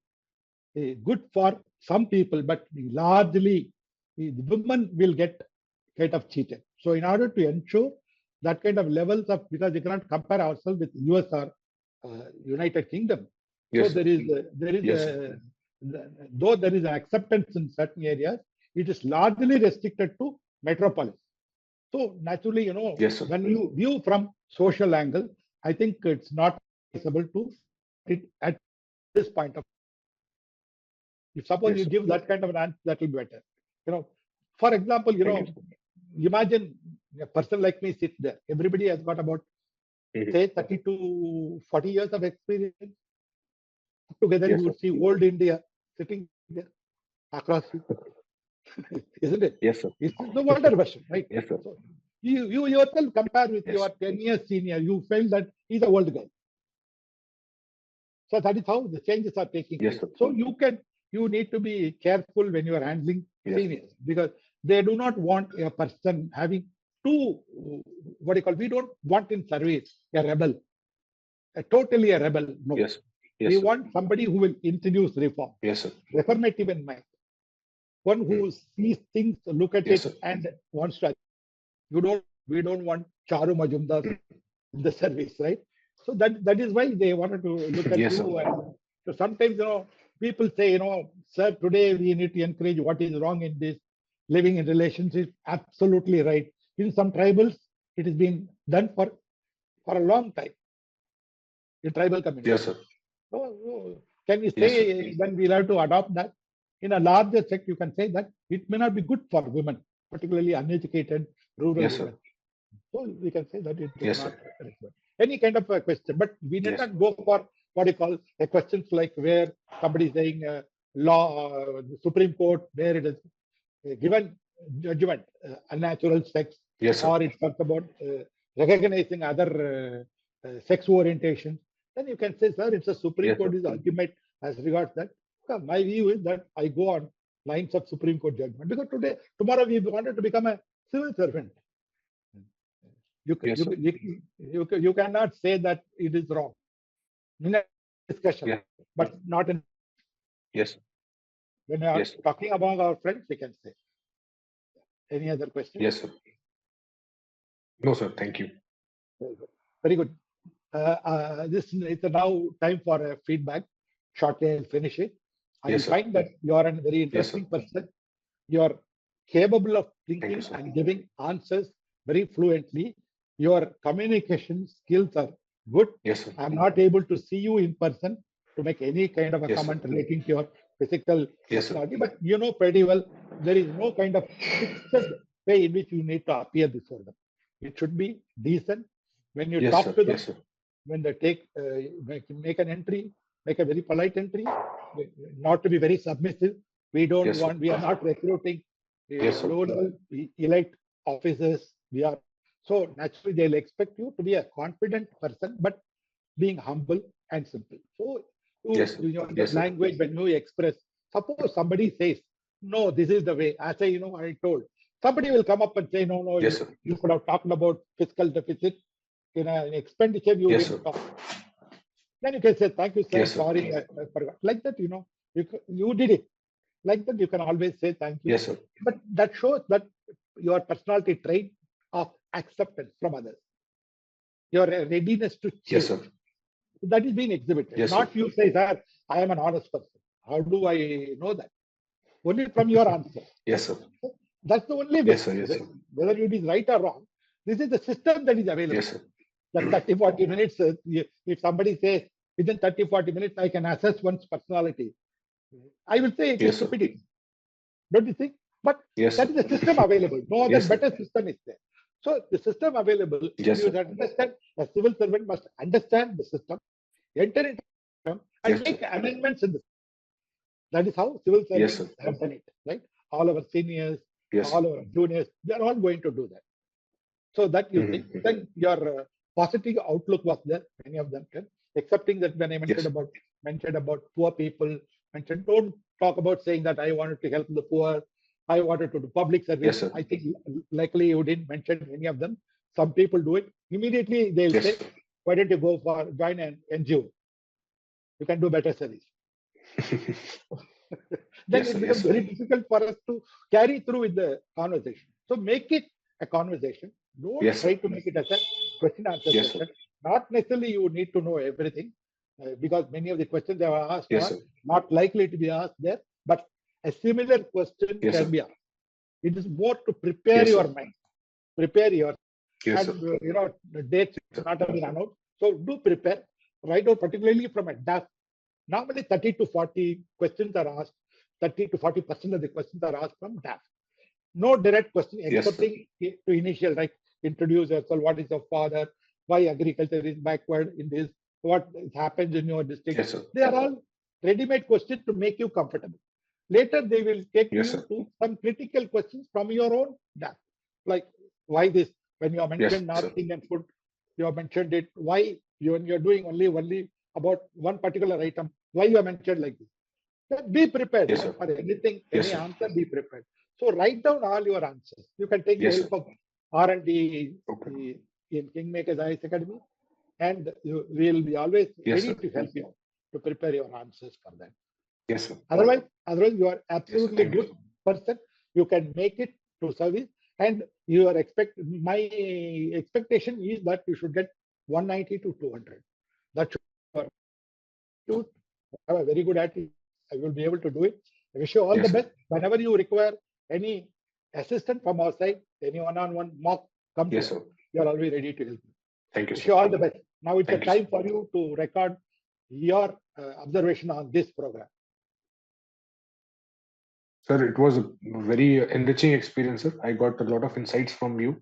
good for some people, but largely the women will get kind of cheated. So in order to ensure that kind of levels of, because we cannot compare ourselves with US or United Kingdom. So Yes, sir. Yes, sir. though there is an acceptance in certain areas, it is largely restricted to metropolis. So naturally, Yes, sir. when you view from social angle, I think it's not possible to it at this point of. If suppose Yes, you sir. give that kind of an answer, that will be better. For example, Thank you, sir. imagine a person like me sits there. Everybody has got about Mhm. say 30 to 40 years of experience. Together, Yes, you sir. would see old India sitting there across you, isn't it? Yes, sir. It's the wonder version, right? Yes, sir. So you yourself compare with Yes. your 10 years senior, you feel that he's a old guy. So that is how the changes are taking Yes, place. sir. So you need to be careful when you are handling Yes. seniors, because they do not want a person having too, what do you call, we don't want in service a rebel, totally a rebel. No. Yes. Yes, We sir. want somebody who will introduce reform, Yes, sir. reformative in mind, one who sees things, look at Yes, it, sir. and wants to. We don't want Charu Majumdar in the service, right? So that is why they wanted to look at Yes, you. sir. And so sometimes, people say, sir, today we need to encourage what is wrong in this living in relationships. Absolutely right. In some tribals, it has been done for a long time in tribal communities. Yes, sir. So can we Yes, sir. say then we'll have to adopt that? In a larger sect, you can say that it may not be good for women, particularly uneducated rural Yes, sir. women. So we can say that it is Yes, not sir. required. Any kind of a question, but we did Yes. not go for what you call a questions like where somebody is saying law, Supreme Court, where it is given judgment, unnatural sex, Yes, sir. or it talks about recognizing other sex orientation. Then you can say, sir, it's a Supreme Yes, Court sir. is ultimate as regards that. My view is that I go on lines of Supreme Court judgment because tomorrow we wanted to become a civil servant. Yes, sir. You cannot say that it is wrong in a discussion, Yes. but not in Yes. when we are Yes. talking about our friends. We can say. Any other question? Yes, sir. No, sir. Thank you. Very good. This it's now time for a feedback. Shortly, I'll finish it. I Yes, sir. find that you are a very Yes, sir. interesting person. You are capable of Thank thinking you, sir. and giving answers very fluently. Your communication skills are good. Yes, sir. I'm not able to see you in person to make any kind of a Yes, sir. comment relating to your physical Yes, sir. personality, but you know pretty well there is no kind of fixed way in which you need to appear before them. It should be decent when you Yes, talk sir. to them. Yes, sir. When they make an entry, make a very polite entry, not to be very submissive. We don't Yes, sir. want. We are not recruiting Yes, sir. low-level elite officers. We are so naturally they'll expect you to be a confident person, but being humble and simple. So Yes, sir. your Yes, sir. language when you express. Suppose somebody says, "No, this is the way." As I told somebody will come up and say, "No, no, Yes, sir. you could have talked about fiscal deficit in an expenditure you Yes, didn't sir. talk." Then you can say, "Thank you, sir. Yes, sir. Sorry, I forgot." Like that, you did it. Like that, you can always say thank you. Yes, sir. But that shows that your personality trait of acceptance from others, your readiness to Yes, change. sir. That is being exhibited. Yes, Not sir. you say, "Sir, I am an honest person." How do I know that? Only from your answer. Yes, sir. That's the only way. Yes, sir. Yes, sir. Whether it is right or wrong, this is the system that is available. Yes, sir. That 30, 40 minutes, if somebody says within 30, 40 minutes, I can assess one's personality, I will say it is Yes, sir. stupidity. Don't you think? But Yes, that sir. is the system available. No other Yes, sir. better system is there. So the system available, Yes, you sir. understand, a civil servant must understand the system, enter into the system, and Yes, make sir. amendments in the system. That is how civil Yes, servants sir. have done it, right? All our seniors, Yes. all our juniors, they are all going to do that. So that you think, Mhm. then your positive outlook was there. Many of them can, excepting that when I Yes. mentioned about poor people, don't talk about saying that I wanted to help the poor, I wanted to do public service. Yes, sir. I think likely you didn't mention any of them. Some people do it immediately. They'll Yes, say, sir. "Why don't you go for join an NGO? You can do better service." Then Yes, it sir. Yes, becomes sir. very difficult for us to carry through with the conversation. So make it a conversation. Don't Yes, try sir. to make it as a question answer Yes, sir. session. Not necessarily you need to know everything, because many of the questions they are asked Yes, are sir. not likely to be asked there, but a similar question Yes, can sir. be asked. It is more to prepare Yes, your sir. mind, prepare your, Yes, and sir. the dates Sir. not have been announced. So do prepare, write out particularly from a DAF. Normally 30 to 40 questions are asked. 30 to 40% of the questions are asked from DAF. No direct question, Yes, sir. excepting to initial, like introduce yourself, what is your father, why agriculture is backward in this, what happens in your district. Yes, sir. They are all ready-made questions to make you comfortable. Later, they will take Yes, you sir. to some critical questions from your own DAF, like why this, when you have Yes, mentioned sir. North Indian food, you have mentioned it, why when you're doing only about one particular item, why you have mentioned like this. Then be prepared, Yes, sir. for anything, Yes, any sir. answer, be prepared. So write down all your answers. You can take the Yes, sir. help of R&D Okay. in KingMakers IAS Academy, and we will be always Yes, ready sir. to help you to prepare your answers for that. Yes, sir. Otherwise, you are Yes, sir. absolutely Thank you, good sir. person. You can make it to service, and your my expectation is that you should get 190 to 200. That should have a very good attitude. I will be able to do it. I wish you all Yes, the sir. best. Whenever you require any assistance from our side, any one-on-one mock, come to Yes, us. sir. We are always ready to help you. Thank you, Wish sir. you all the best. Now it's Thank a you, sir. time for you to record your observation on this program. Sir, it was a very enriching experience, sir. I got a lot of insights from you.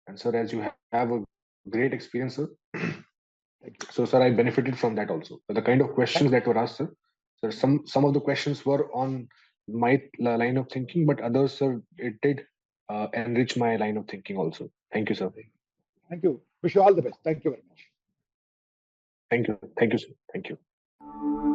And sir, as you have a great experience, sir. Thank you. So, sir, I benefited from that also. The kind of questions that were asked, sir. Sir, some of the questions were on my line of thinking, but others, sir, it did enrich my line of thinking also. Thank you, sir. Thank you. Wish you all the best. Thank you very much. Thank you. Thank you, sir. Thank you.